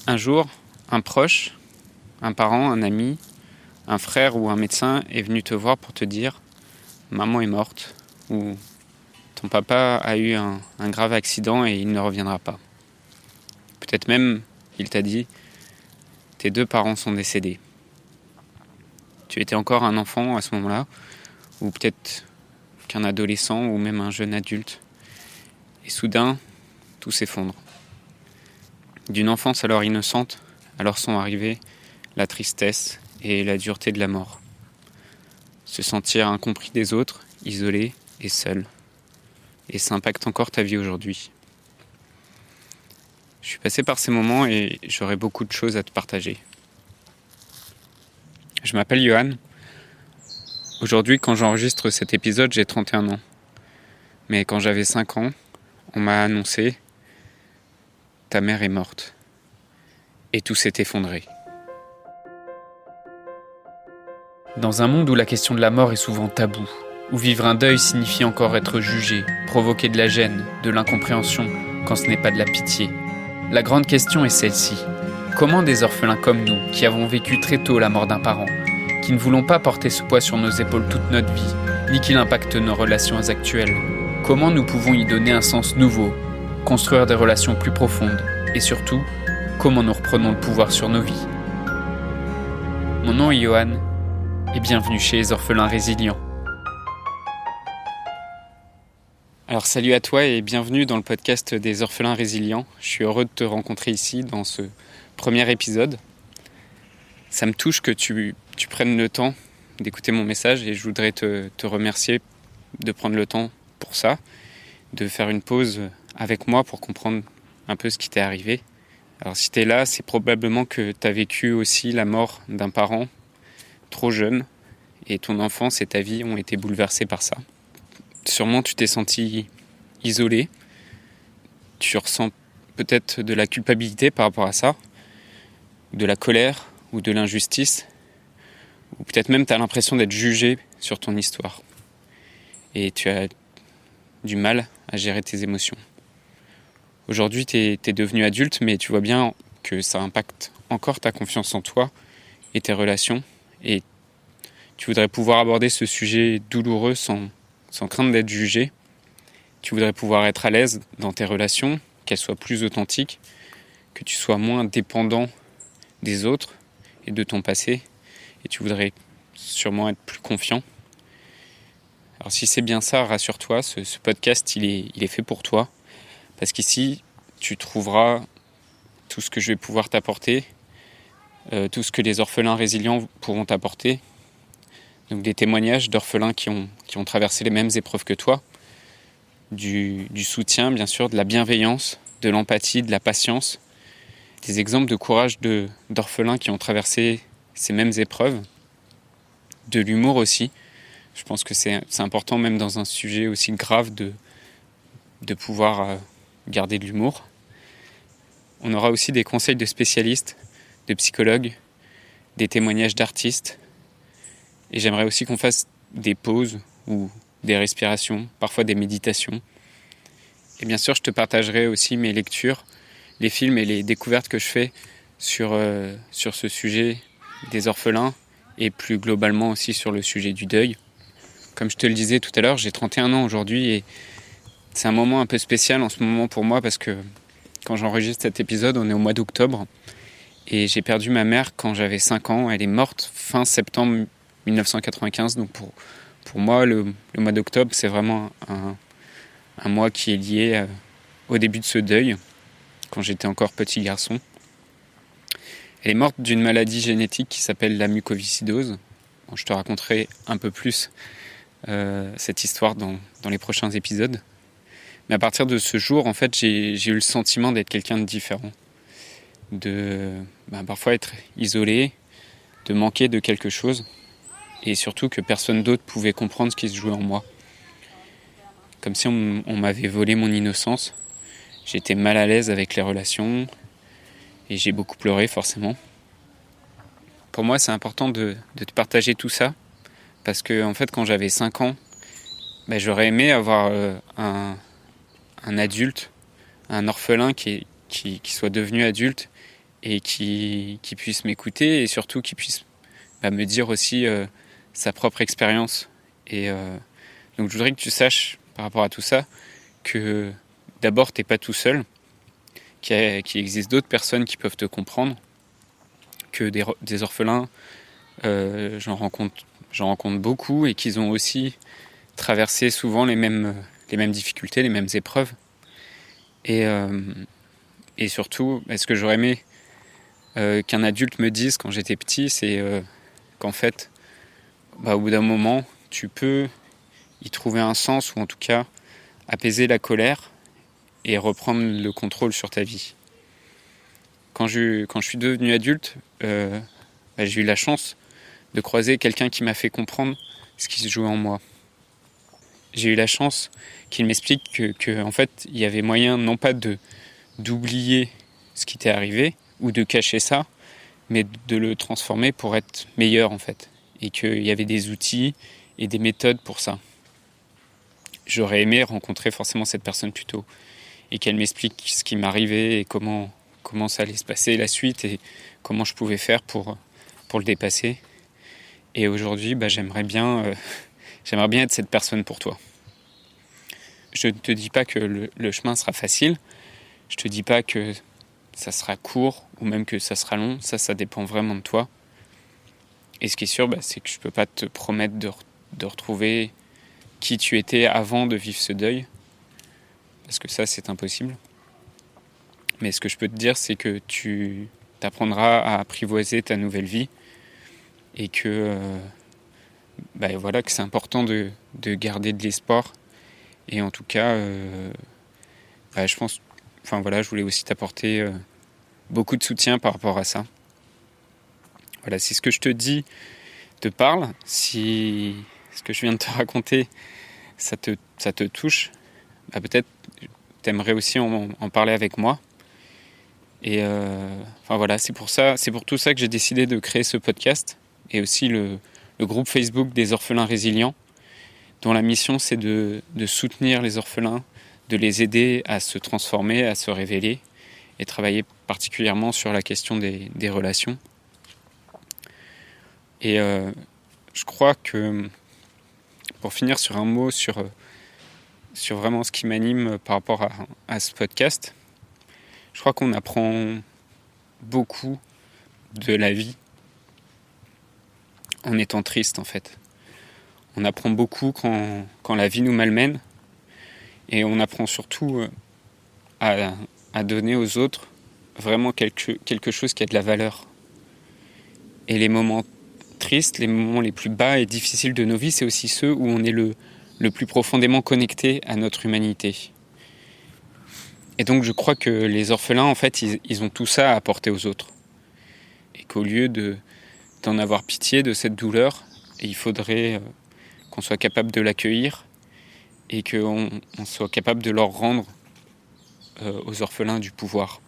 Un jour, un proche, un parent, un ami, un frère ou un médecin est venu te voir pour te dire « maman est morte » ou « ton papa a eu un grave accident et il ne reviendra pas ». Peut-être même, il t'a dit « tes 2 parents sont décédés ». Tu étais encore un enfant à ce moment-là, ou peut-être qu'un adolescent ou même un jeune adulte. Et soudain, tout s'effondre. D'une enfance alors innocente, alors sont arrivées la tristesse et la dureté de la mort. Se sentir incompris des autres, isolé et seul. Et ça impacte encore ta vie aujourd'hui. Je suis passé par ces moments et j'aurais beaucoup de choses à te partager. Je m'appelle Johan. Aujourd'hui, quand j'enregistre cet épisode, j'ai 31 ans. Mais quand j'avais 5 ans, on m'a annoncé « ta mère est morte ». Et tout s'est effondré. Dans un monde où la question de la mort est souvent taboue, où vivre un deuil signifie encore être jugé, provoquer de la gêne, de l'incompréhension, quand ce n'est pas de la pitié, la grande question est celle-ci. Comment des orphelins comme nous, qui avons vécu très tôt la mort d'un parent, qui ne voulons pas porter ce poids sur nos épaules toute notre vie, ni qu'il impacte nos relations actuelles, comment nous pouvons y donner un sens nouveau, construire des relations plus profondes, et surtout, comment nous reprenons le pouvoir sur nos vies. Mon nom est Johan, et bienvenue chez les Orphelins Résilients. Alors salut à toi et bienvenue dans le podcast des Orphelins Résilients. Je suis heureux de te rencontrer ici dans ce premier épisode. Ça me touche que tu prennes le temps d'écouter mon message et je voudrais te remercier de prendre le temps pour ça, de faire une pause avec moi pour comprendre un peu ce qui t'est arrivé. Alors si t'es là, c'est probablement que t'as vécu aussi la mort d'un parent trop jeune et ton enfance et ta vie ont été bouleversées par ça. Sûrement tu t'es senti isolé, tu ressens peut-être de la culpabilité par rapport à ça, de la colère ou de l'injustice, ou peut-être même tu as l'impression d'être jugé sur ton histoire et tu as du mal à gérer tes émotions. Aujourd'hui, tu es devenu adulte, mais tu vois bien que ça impacte encore ta confiance en toi et tes relations. Et tu voudrais pouvoir aborder ce sujet douloureux sans crainte d'être jugé. Tu voudrais pouvoir être à l'aise dans tes relations, qu'elles soient plus authentiques, que tu sois moins dépendant des autres et de ton passé. Et tu voudrais sûrement être plus confiant. Alors si c'est bien ça, rassure-toi, ce podcast, il est fait pour toi. Parce qu'ici, tu trouveras tout ce que je vais pouvoir t'apporter, tout ce que les orphelins résilients pourront t'apporter. Donc des témoignages d'orphelins qui ont traversé les mêmes épreuves que toi, du soutien, bien sûr, de la bienveillance, de l'empathie, de la patience, des exemples de courage d'orphelins qui ont traversé ces mêmes épreuves, de l'humour aussi. Je pense que c'est important, même dans un sujet aussi grave, de pouvoir garder de l'humour. On aura aussi des conseils de spécialistes, de psychologues, des témoignages d'artistes. Et j'aimerais aussi qu'on fasse des pauses ou des respirations, parfois des méditations. Et bien sûr, je te partagerai aussi mes lectures, les films et les découvertes que je fais sur ce sujet des orphelins et plus globalement aussi sur le sujet du deuil. Comme je te le disais tout à l'heure, j'ai 31 ans aujourd'hui et c'est un moment un peu spécial en ce moment pour moi parce que quand j'enregistre cet épisode, on est au mois d'octobre et j'ai perdu ma mère quand j'avais 5 ans. Elle est morte fin septembre 1995. Donc pour moi, le mois d'octobre, c'est vraiment un mois qui est lié au début de ce deuil, quand j'étais encore petit garçon. Elle est morte d'une maladie génétique qui s'appelle la mucoviscidose. Bon, je te raconterai un peu plus cette histoire dans les prochains épisodes. Mais à partir de ce jour, en fait, j'ai eu le sentiment d'être quelqu'un de différent. De parfois être isolé, de manquer de quelque chose. Et surtout que personne d'autre pouvait comprendre ce qui se jouait en moi. Comme si on m'avait volé mon innocence. J'étais mal à l'aise avec les relations. Et j'ai beaucoup pleuré, forcément. Pour moi, c'est important de te partager tout ça. Parce que, en fait, quand j'avais 5 ans, j'aurais aimé avoir un adulte, un orphelin qui soit devenu adulte et qui puisse m'écouter et surtout qui puisse me dire aussi sa propre expérience. Et donc je voudrais que tu saches par rapport à tout ça que d'abord t'es pas tout seul, qu'il existe d'autres personnes qui peuvent te comprendre, que des orphelins, j'en rencontre beaucoup et qu'ils ont aussi traversé souvent les mêmes difficultés, les mêmes épreuves. Et surtout, ce que j'aurais aimé qu'un adulte me dise quand j'étais petit, c'est qu'en fait, au bout d'un moment, tu peux y trouver un sens, ou en tout cas apaiser la colère et reprendre le contrôle sur ta vie. Quand je suis devenu adulte, j'ai eu la chance de croiser quelqu'un qui m'a fait comprendre ce qui se jouait en moi. J'ai eu la chance qu'il m'explique que en fait, il y avait moyen non pas d'oublier ce qui t'est arrivé ou de cacher ça, mais de le transformer pour être meilleur en fait. Et qu'il y avait des outils et des méthodes pour ça. J'aurais aimé rencontrer forcément cette personne plus tôt et qu'elle m'explique ce qui m'arrivait et comment ça allait se passer la suite et comment je pouvais faire pour le dépasser. Et aujourd'hui, j'aimerais bien être cette personne pour toi. Je ne te dis pas que le chemin sera facile, je ne te dis pas que ça sera court ou même que ça sera long, ça dépend vraiment de toi. Et ce qui est sûr, c'est que je ne peux pas te promettre de retrouver qui tu étais avant de vivre ce deuil, parce que ça, c'est impossible. Mais ce que je peux te dire, c'est que tu t'apprendras à apprivoiser ta nouvelle vie et que, que c'est important de garder de l'espoir. Et en tout cas, je pense, je voulais aussi t'apporter beaucoup de soutien par rapport à ça. Voilà, si ce que je te dis te parle, si ce que je viens de te raconter, ça te touche, peut-être t'aimerais aussi en parler avec moi. Et c'est pour tout ça que j'ai décidé de créer ce podcast et aussi le groupe Facebook des orphelins résilients, dont la mission c'est de soutenir les orphelins, de les aider à se transformer, à se révéler et travailler particulièrement sur la question des relations. Et je crois que, pour finir sur un mot sur vraiment ce qui m'anime par rapport à ce podcast, je crois qu'on apprend beaucoup de la vie en étant triste en fait. On apprend beaucoup quand la vie nous malmène et on apprend surtout à donner aux autres vraiment quelque chose qui a de la valeur. Et les moments tristes, les moments les plus bas et difficiles de nos vies, c'est aussi ceux où on est le plus profondément connecté à notre humanité. Et donc je crois que les orphelins, en fait, ils ont tout ça à apporter aux autres. Et qu'au lieu d'en avoir pitié de cette douleur, il faudrait qu'on soit capable de l'accueillir et qu'on soit capable de leur rendre aux orphelins du pouvoir.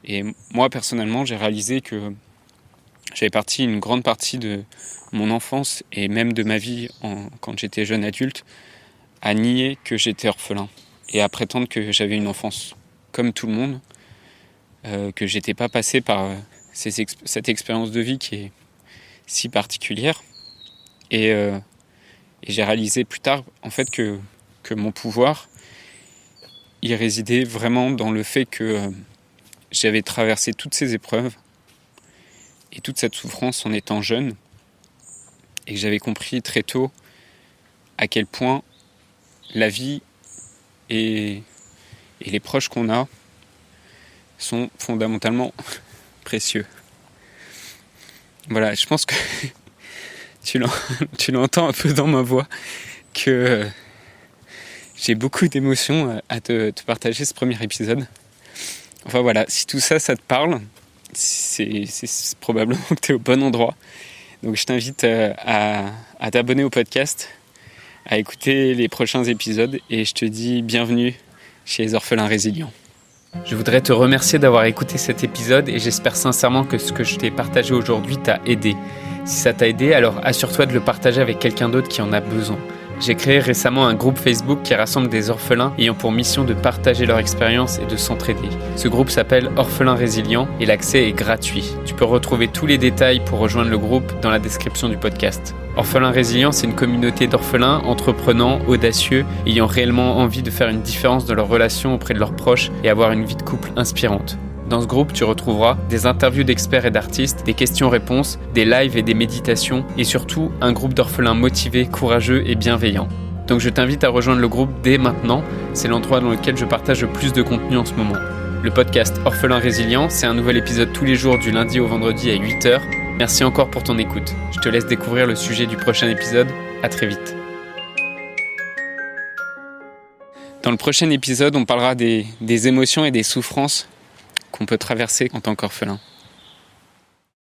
Et moi, personnellement, j'ai réalisé que j'avais parti une grande partie de mon enfance et même de ma vie quand j'étais jeune adulte à nier que j'étais orphelin et à prétendre que j'avais une enfance comme tout le monde, que j'étais pas passé par cette expérience de vie qui est si particulière. Et j'ai réalisé plus tard en fait que mon pouvoir il résidait vraiment dans le fait que j'avais traversé toutes ces épreuves et toute cette souffrance en étant jeune et que j'avais compris très tôt à quel point la vie et les proches qu'on a sont fondamentalement précieux. Voilà, je pense que tu l'entends un peu dans ma voix que j'ai beaucoup d'émotions à te partager ce premier épisode. Enfin voilà, si tout ça te parle, c'est probablement que tu es au bon endroit. Donc je t'invite à t'abonner au podcast, à écouter les prochains épisodes et je te dis bienvenue chez les orphelins résilients. Je voudrais te remercier d'avoir écouté cet épisode et j'espère sincèrement que ce que je t'ai partagé aujourd'hui t'a aidé. Si ça t'a aidé, alors assure-toi de le partager avec quelqu'un d'autre qui en a besoin. J'ai créé récemment un groupe Facebook qui rassemble des orphelins ayant pour mission de partager leur expérience et de s'entraider. Ce groupe s'appelle Orphelins Résilients et l'accès est gratuit. Tu peux retrouver tous les détails pour rejoindre le groupe dans la description du podcast. Orphelins Résilients, c'est une communauté d'orphelins entreprenants, audacieux, ayant réellement envie de faire une différence dans leurs relations auprès de leurs proches et avoir une vie de couple inspirante. Dans ce groupe, tu retrouveras des interviews d'experts et d'artistes, des questions-réponses, des lives et des méditations, et surtout un groupe d'orphelins motivés, courageux et bienveillants. Donc je t'invite à rejoindre le groupe dès maintenant, c'est l'endroit dans lequel je partage le plus de contenu en ce moment. Le podcast Orphelins Résilients, c'est un nouvel épisode tous les jours du lundi au vendredi à 8h. Merci encore pour ton écoute. Je te laisse découvrir le sujet du prochain épisode. À très vite. Dans le prochain épisode, on parlera des émotions et des souffrances qu'on peut traverser en tant qu'orphelin.